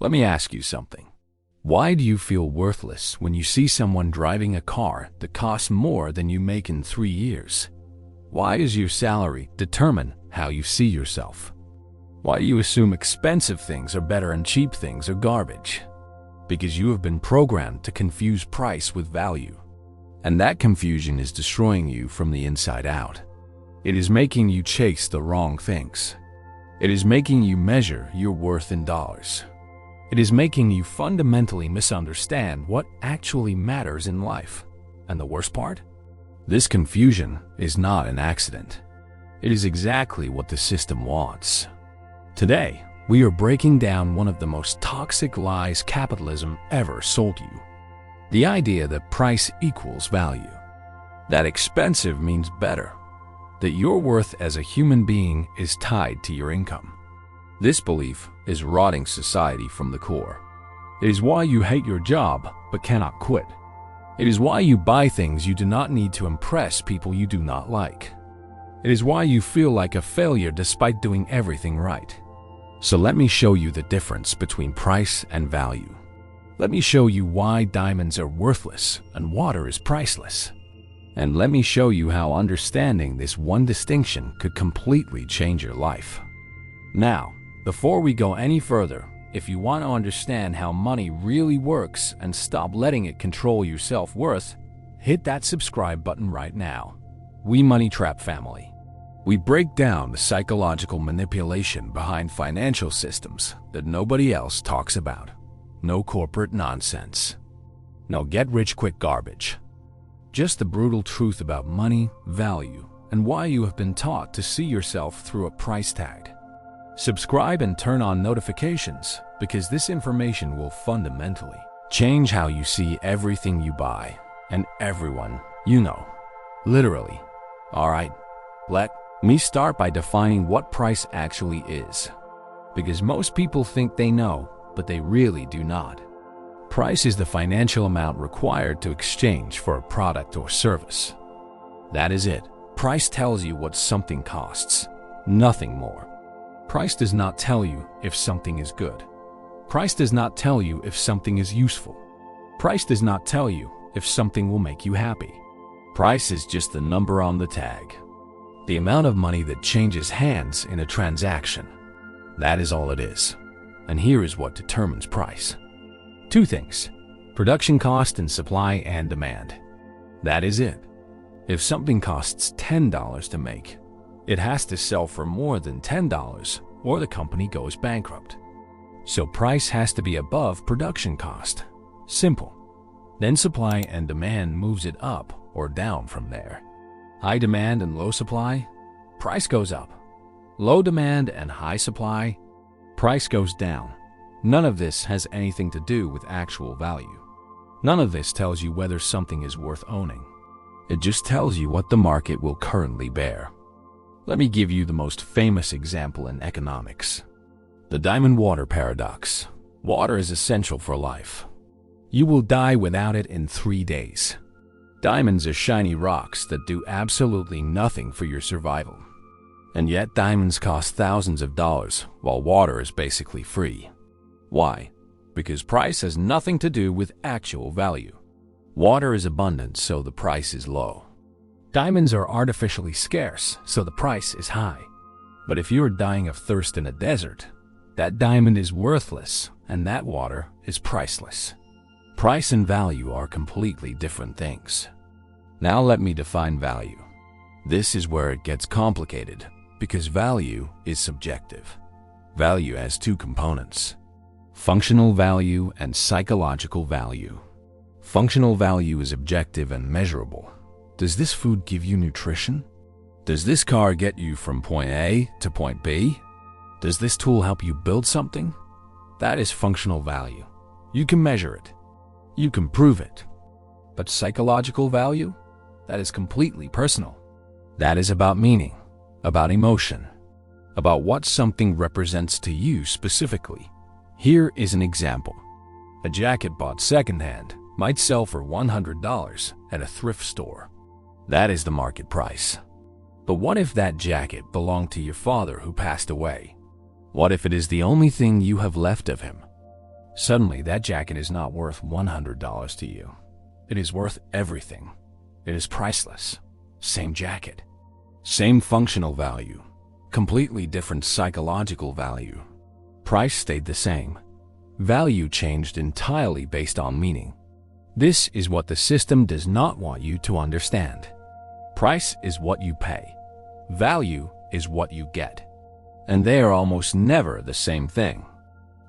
Let me ask you something. Why do you feel worthless when you see someone driving a car that costs more than you make in 3 years? Why does your salary determine how you see yourself? Why do you assume expensive things are better and cheap things are garbage? Because you have been programmed to confuse price with value. And that confusion is destroying you from the inside out. It is making you chase the wrong things. It is making you measure your worth in dollars. It is making you fundamentally misunderstand what actually matters in life. And the worst part? This confusion is not an accident. It is exactly what the system wants. Today, we are breaking down one of the most toxic lies capitalism ever sold you. The idea that price equals value. That expensive means better. That your worth as a human being is tied to your income. This belief is rotting society from the core. It is why you hate your job but cannot quit. It is why you buy things you do not need to impress people you do not like. It is why you feel like a failure despite doing everything right. So let me show you the difference between price and value. Let me show you why diamonds are worthless and water is priceless. And let me show you how understanding this one distinction could completely change your life. Now, before we go any further, if you want to understand how money really works and stop letting it control your self-worth, hit that subscribe button right now. We Money Trap family. We break down the psychological manipulation behind financial systems that nobody else talks about. No corporate nonsense. No get-rich-quick garbage. Just the brutal truth about money, value, and why you have been taught to see yourself through a price tag. Subscribe and turn on notifications because this information will fundamentally change how you see everything you buy and everyone you know. Literally. Alright, let me start by defining what price actually is. Because most people think they know, but they really do not. Price is the financial amount required to exchange for a product or service. That is it. Price tells you what something costs, nothing more. Price does not tell you if something is good. Price does not tell you if something is useful. Price does not tell you if something will make you happy. Price is just the number on the tag. The amount of money that changes hands in a transaction. That is all it is. And here is what determines price. Two things: production cost and supply and demand. That is it. If something costs $10 to make, it has to sell for more than $10 or the company goes bankrupt. So price has to be above production cost. Simple. Then supply and demand moves it up or down from there. High demand and low supply, price goes up. Low demand and high supply, price goes down. None of this has anything to do with actual value. None of this tells you whether something is worth owning. It just tells you what the market will currently bear. Let me give you the most famous example in economics. The diamond water paradox. Water is essential for life. You will die without it in 3 days. Diamonds are shiny rocks that do absolutely nothing for your survival. And yet diamonds cost thousands of dollars, while water is basically free. Why? Because price has nothing to do with actual value. Water is abundant, so the price is low. Diamonds are artificially scarce, so the price is high. But if you are dying of thirst in a desert, that diamond is worthless and that water is priceless. Price and value are completely different things. Now let me define value. This is where it gets complicated, because value is subjective. Value has two components: functional value and psychological value. Functional value is objective and measurable. Does this food give you nutrition? Does this car get you from point A to point B? Does this tool help you build something? That is functional value. You can measure it. You can prove it. But psychological value? That is completely personal. That is about meaning, about emotion, about what something represents to you specifically. Here is an example. A jacket bought secondhand might sell for $100 at a thrift store. That is the market price. But what if that jacket belonged to your father who passed away? What if it is the only thing you have left of him? Suddenly, that jacket is not worth $100 to you. It is worth everything. It is priceless. Same jacket. Same functional value. Completely different psychological value. Price stayed the same. Value changed entirely based on meaning. This is what the system does not want you to understand. Price is what you pay. Value is what you get. And they are almost never the same thing.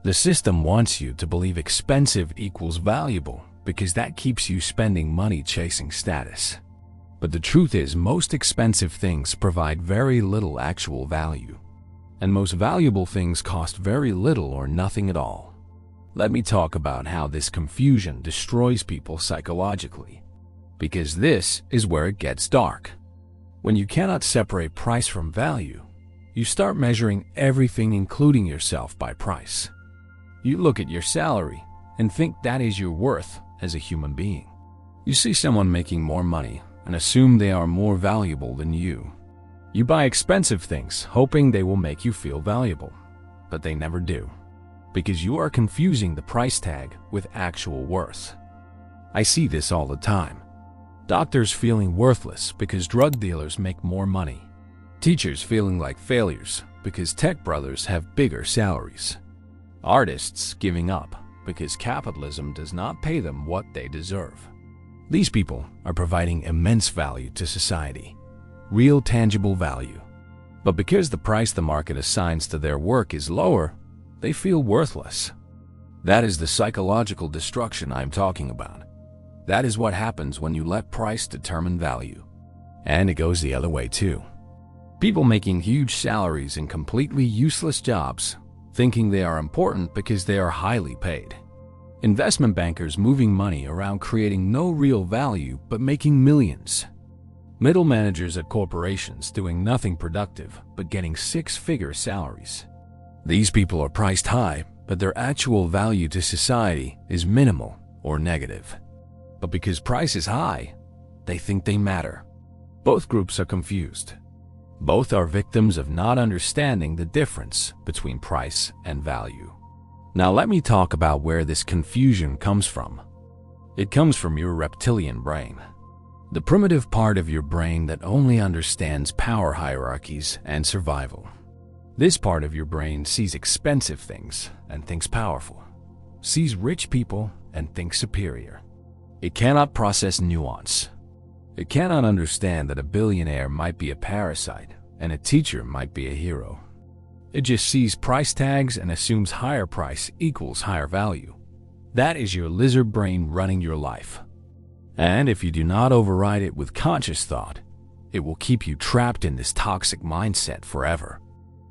The system wants you to believe expensive equals valuable because that keeps you spending money chasing status. But the truth is, most expensive things provide very little actual value. And most valuable things cost very little or nothing at all. Let me talk about how this confusion destroys people psychologically. Because this is where it gets dark. When you cannot separate price from value, you start measuring everything, including yourself, by price. You look at your salary and think that is your worth as a human being. You see someone making more money and assume they are more valuable than you. You buy expensive things hoping they will make you feel valuable, but they never do, because you are confusing the price tag with actual worth. I see this all the time. Doctors feeling worthless because drug dealers make more money. Teachers feeling like failures because tech brothers have bigger salaries. Artists giving up because capitalism does not pay them what they deserve. These people are providing immense value to society, real tangible value. But because the price the market assigns to their work is lower, they feel worthless. That is the psychological destruction I'm talking about. That is what happens when you let price determine value. And it goes the other way too. People making huge salaries in completely useless jobs, thinking they are important because they are highly paid. Investment bankers moving money around, creating no real value but making millions. Middle managers at corporations doing nothing productive but getting six-figure salaries. These people are priced high, but their actual value to society is minimal or negative. But because price is high, they think they matter. Both groups are confused. Both are victims of not understanding the difference between price and value. Now let me talk about where this confusion comes from. It comes from your reptilian brain. The primitive part of your brain that only understands power hierarchies and survival. This part of your brain sees expensive things and thinks powerful, sees rich people and thinks superior. It cannot process nuance. It cannot understand that a billionaire might be a parasite and a teacher might be a hero. It just sees price tags and assumes higher price equals higher value. That is your lizard brain running your life. And if you do not override it with conscious thought, it will keep you trapped in this toxic mindset forever.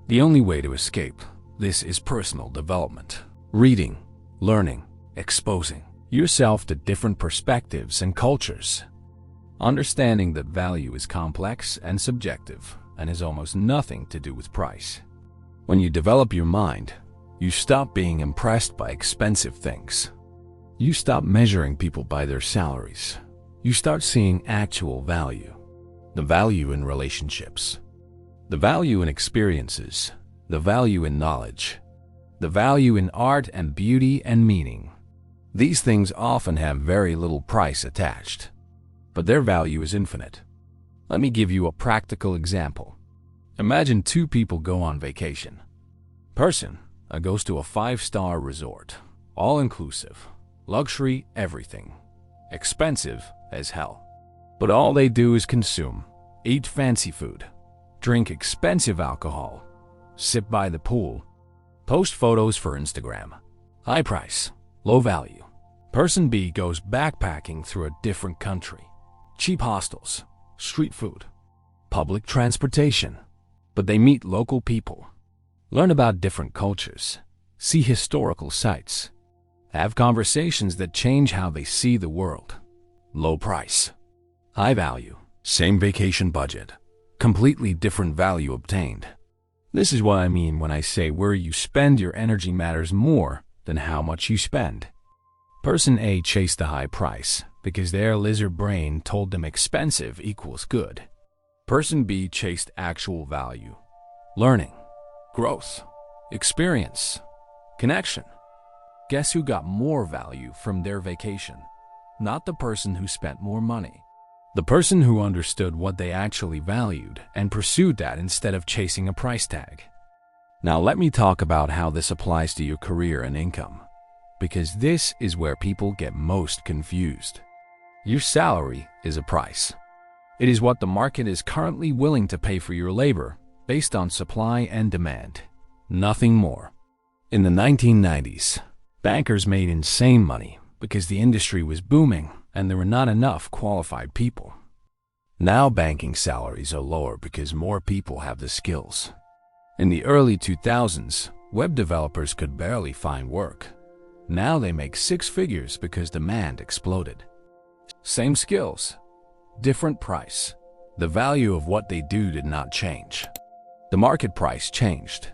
The only way to escape this is personal development. Reading, learning, exposing yourself to different perspectives and cultures. Understanding that value is complex and subjective and has almost nothing to do with price. When you develop your mind, you stop being impressed by expensive things. You stop measuring people by their salaries. You start seeing actual value. The value in relationships. The value in experiences. The value in knowledge. The value in art and beauty and meaning. These things often have very little price attached, but their value is infinite. Let me give you a practical example. Imagine two people go on vacation. Person goes to a 5-star resort, all-inclusive, luxury everything, expensive as hell. But all they do is consume, eat fancy food, drink expensive alcohol, sit by the pool, post photos for Instagram. High price, low value. Person B goes backpacking through a different country. Cheap hostels, street food, public transportation. But they meet local people, learn about different cultures, see historical sites, have conversations that change how they see the world. Low price, high value, same vacation budget, completely different value obtained. This is what I mean when I say where you spend your energy matters more than how much you spend. Person A chased the high price because their lizard brain told them expensive equals good. Person B chased actual value, learning, growth, experience, connection. Guess who got more value from their vacation? Not the person who spent more money. The person who understood what they actually valued and pursued that instead of chasing a price tag. Now let me talk about how this applies to your career and income, because this is where people get most confused. Your salary is a price. It is what the market is currently willing to pay for your labor based on supply and demand. Nothing more. In the 1990s, bankers made insane money because the industry was booming and there were not enough qualified people. Now banking salaries are lower because more people have the skills. In the early 2000s, web developers could barely find work. Now they make six figures because demand exploded. Same skills, different price. The value of what they do did not change. The market price changed.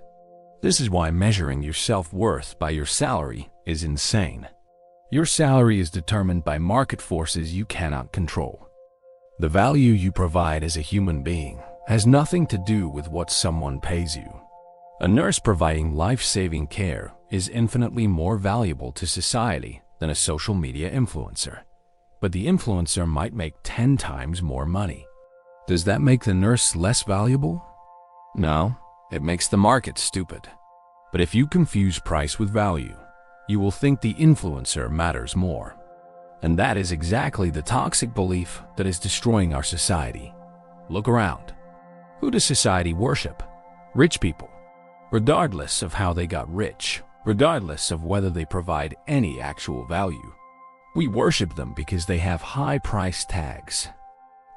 This is why measuring your self-worth by your salary is insane. Your salary is determined by market forces you cannot control. The value you provide as a human being has nothing to do with what someone pays you. A nurse providing life-saving care is infinitely more valuable to society than a social media influencer. But the influencer might make 10 times more money. Does that make the nurse less valuable? No, it makes the market stupid. But if you confuse price with value, you will think the influencer matters more. And that is exactly the toxic belief that is destroying our society. Look around. Who does society worship? Rich people. Regardless of how they got rich, regardless of whether they provide any actual value. We worship them because they have high price tags.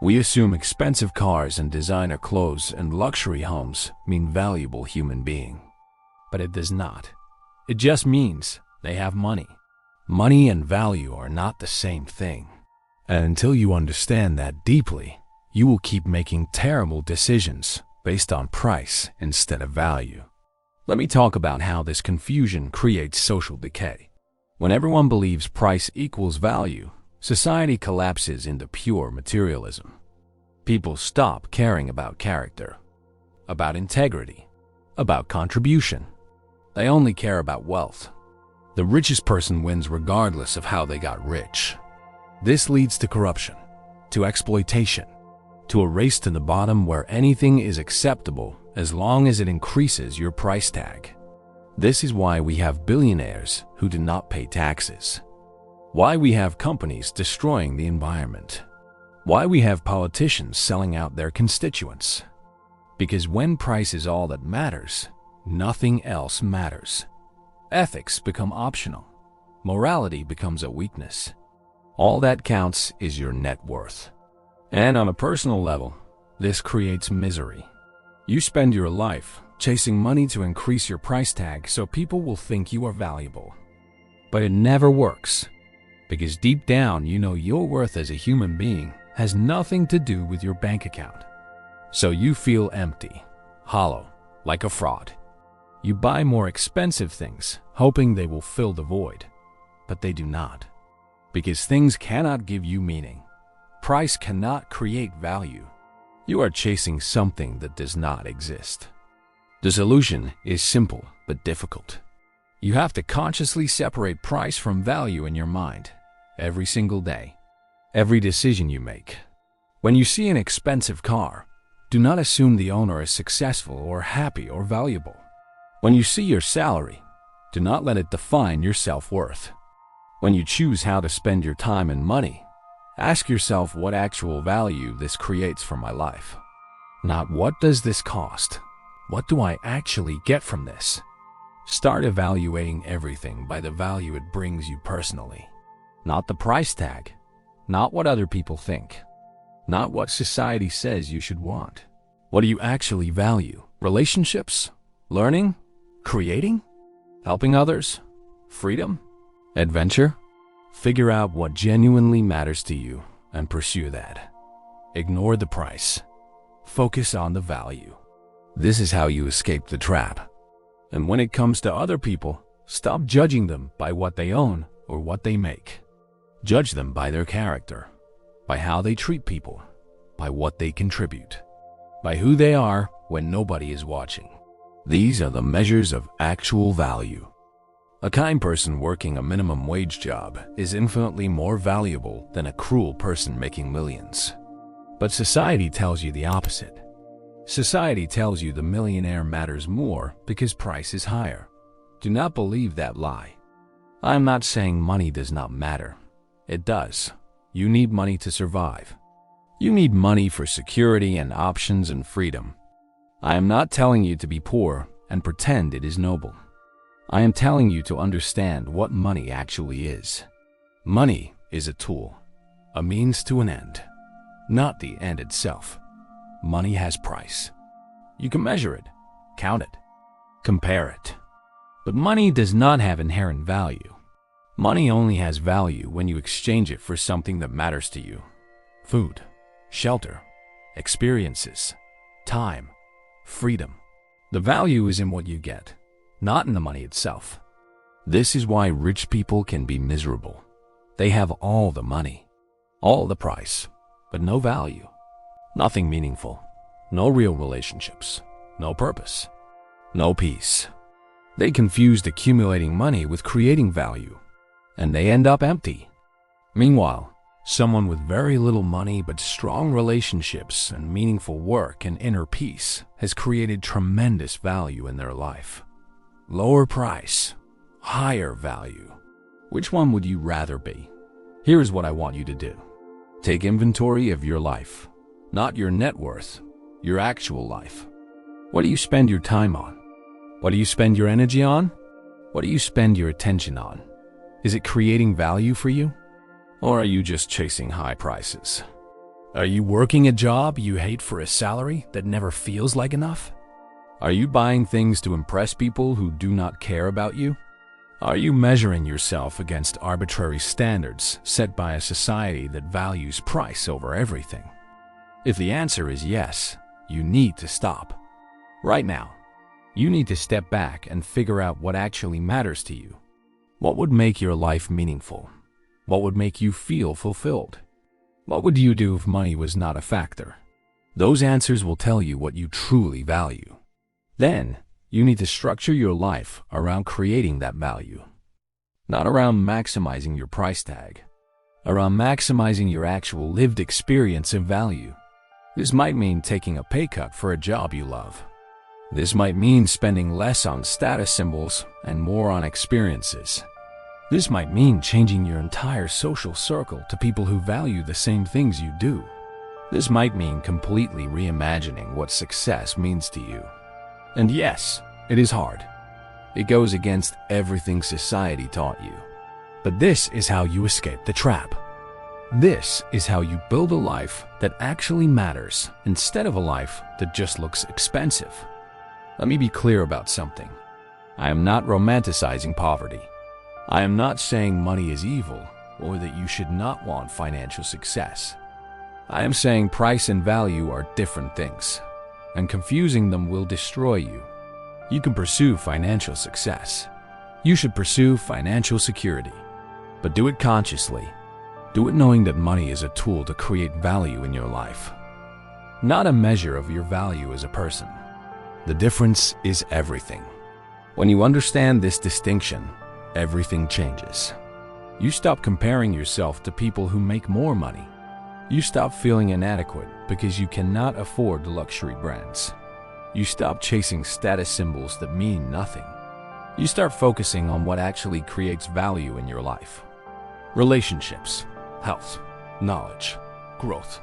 We assume expensive cars and designer clothes and luxury homes mean valuable human being. But it does not. It just means they have money. Money and value are not the same thing. And until you understand that deeply, you will keep making terrible decisions based on price instead of value. Let me talk about how this confusion creates social decay. When everyone believes price equals value, society collapses into pure materialism. People stop caring about character, about integrity, about contribution. They only care about wealth. The richest person wins regardless of how they got rich. This leads to corruption, to exploitation, to a race to the bottom where anything is acceptable as long as it increases your price tag. This is why we have billionaires who do not pay taxes. Why we have companies destroying the environment. Why we have politicians selling out their constituents. Because when price is all that matters, nothing else matters. Ethics become optional. Morality becomes a weakness. All that counts is your net worth. And on a personal level, this creates misery. You spend your life chasing money to increase your price tag so people will think you are valuable. But it never works, because deep down you know your worth as a human being has nothing to do with your bank account. So you feel empty, hollow, like a fraud. You buy more expensive things, hoping they will fill the void, but they do not. Because things cannot give you meaning. Price cannot create value. You are chasing something that does not exist. The solution is simple but difficult. You have to consciously separate price from value in your mind, every single day, every decision you make. When you see an expensive car, do not assume the owner is successful or happy or valuable. When you see your salary, do not let it define your self-worth. When you choose how to spend your time and money, ask yourself what actual value this creates for my life. Not what does this cost? What do I actually get from this? Start evaluating everything by the value it brings you personally. Not the price tag, not what other people think, not what society says you should want. What do you actually value? Relationships? Learning? Creating? Helping others? Freedom? Adventure? Figure out what genuinely matters to you and pursue that. Ignore the price. Focus on the value. This is how you escape the trap. And when it comes to other people, stop judging them by what they own or what they make. Judge them by their character, by how they treat people, by what they contribute, by who they are when nobody is watching. These are the measures of actual value. A kind person working a minimum wage job is infinitely more valuable than a cruel person making millions. But society tells you the opposite. Society tells you the millionaire matters more because price is higher. Do not believe that lie. I am not saying money does not matter. It does. You need money to survive. You need money for security and options and freedom. I am not telling you to be poor and pretend it is noble. I am telling you to understand what money actually is. Money is a tool, a means to an end, not the end itself. Money has price. You can measure it, count it, compare it. But money does not have inherent value. Money only has value when you exchange it for something that matters to you. Food, shelter, experiences, time, freedom. The value is in what you get, not in the money itself. This is why rich people can be miserable. They have all the money, all the price, but no value, nothing meaningful, no real relationships, no purpose, no peace. They confused accumulating money with creating value, and they end up empty. Meanwhile, someone with very little money but strong relationships and meaningful work and inner peace has created tremendous value in their life. Lower price, higher value. Which one would you rather be? Here's what I want you to do. Take inventory of your life, not your net worth, your actual life. What do you spend your time on? What do you spend your energy on? What do you spend your attention on? Is it creating value for you? Or are you just chasing high prices? Are you working a job you hate for a salary that never feels like enough? Are you buying things to impress people who do not care about you? Are you measuring yourself against arbitrary standards set by a society that values price over everything? If the answer is yes, you need to stop. Right now, you need to step back and figure out what actually matters to you. What would make your life meaningful? What would make you feel fulfilled? What would you do if money was not a factor? Those answers will tell you what you truly value. Then, you need to structure your life around creating that value. Not around maximizing your price tag. Around maximizing your actual lived experience of value. This might mean taking a pay cut for a job you love. This might mean spending less on status symbols and more on experiences. This might mean changing your entire social circle to people who value the same things you do. This might mean completely reimagining what success means to you. And yes, it is hard. It goes against everything society taught you. But this is how you escape the trap. This is how you build a life that actually matters instead of a life that just looks expensive. Let me be clear about something. I am not romanticizing poverty. I am not saying money is evil or that you should not want financial success. I am saying price and value are different things, and confusing them will destroy you. You can pursue financial success. You should pursue financial security, but do it consciously. Do it knowing that money is a tool to create value in your life, not a measure of your value as a person. The difference is everything. When you understand this distinction, everything changes. You stop comparing yourself to people who make more money. You stop feeling inadequate because you cannot afford luxury brands. You stop chasing status symbols that mean nothing. You start focusing on what actually creates value in your life. Relationships, health, knowledge, growth,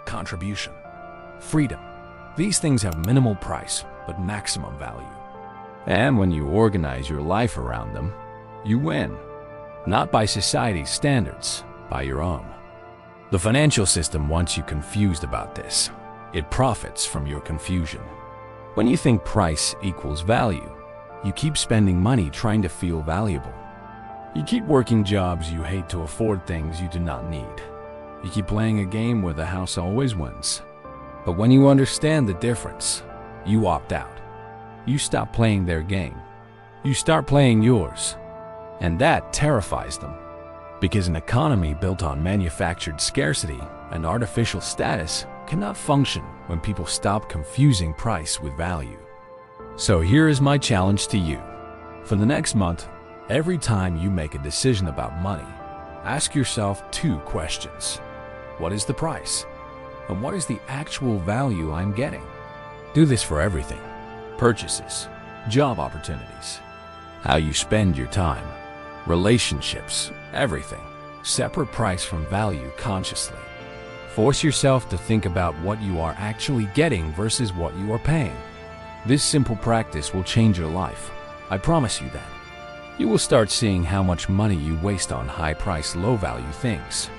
contribution, freedom. These things have minimal price but maximum value. And when you organize your life around them, you win. Not by society's standards, by your own. The financial system wants you confused about this. It profits from your confusion. When you think price equals value, you keep spending money trying to feel valuable. You keep working jobs you hate to afford things you do not need. You keep playing a game where the house always wins. But when you understand the difference, you opt out. You stop playing their game. You start playing yours. And that terrifies them. Because an economy built on manufactured scarcity and artificial status cannot function when people stop confusing price with value. So here is my challenge to you. For the next month, Every time you make a decision about money, ask yourself two questions. What is the price? And what is the actual value I'm getting? Do this for everything: purchases, job opportunities, how you spend your time, relationships, everything. Separate price from value consciously. Force yourself to think about what you are actually getting versus what you are paying. This simple practice will change your life. I promise you that. You will start seeing how much money you waste on high-price, low-value things.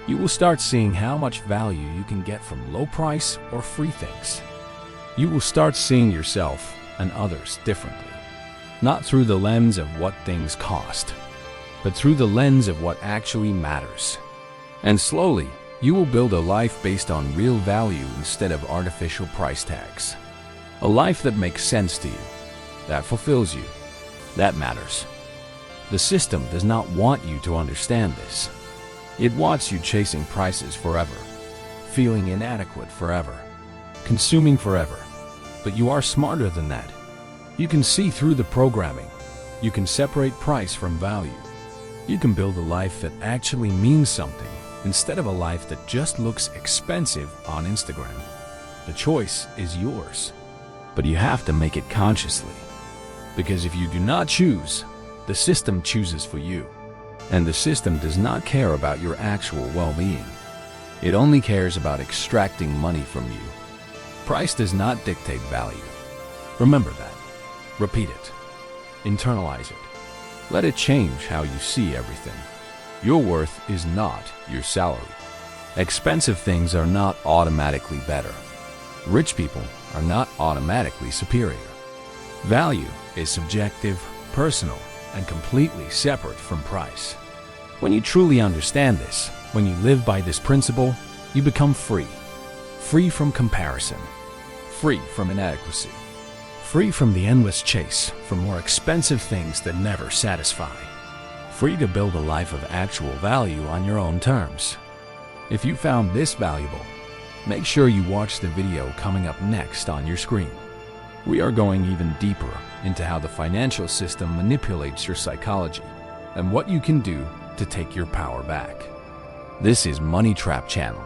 You will start seeing how much value you can get from low-price or free things. You will start seeing yourself and others differently, not through the lens of what things cost, but through the lens of what actually matters. And slowly, you will build a life based on real value instead of artificial price tags. A life that makes sense to you, that fulfills you, that matters. The system does not want you to understand this. It wants you chasing prices forever, feeling inadequate forever, consuming forever. But you are smarter than that. You can see through the programming. You can separate price from value. You can build a life that actually means something instead of a life that just looks expensive on Instagram. The choice is yours, but you have to make it consciously. Because if you do not choose, the system chooses for you. And the system does not care about your actual well-being. It only cares about extracting money from you. Price does not dictate value. Remember that. Repeat it. Internalize it. Let it change how you see everything. Your worth is not your salary. Expensive things are not automatically better. Rich people are not automatically superior. Value is subjective, personal, and completely separate from price. When you truly understand this, when you live by this principle, you become free. Free from comparison. Free from inadequacy. Free from the endless chase for more expensive things that never satisfy. Free to build a life of actual value on your own terms. If you found this valuable, make sure you watch the video coming up next on your screen. We are going even deeper into how the financial system manipulates your psychology and what you can do to take your power back. This is Money Trap Channel.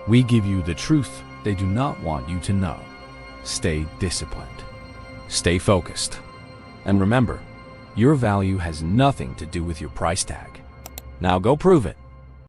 We give you the truth they do not want you to know. Stay disciplined. Stay focused. And remember, your value has nothing to do with your price tag. Now go prove it.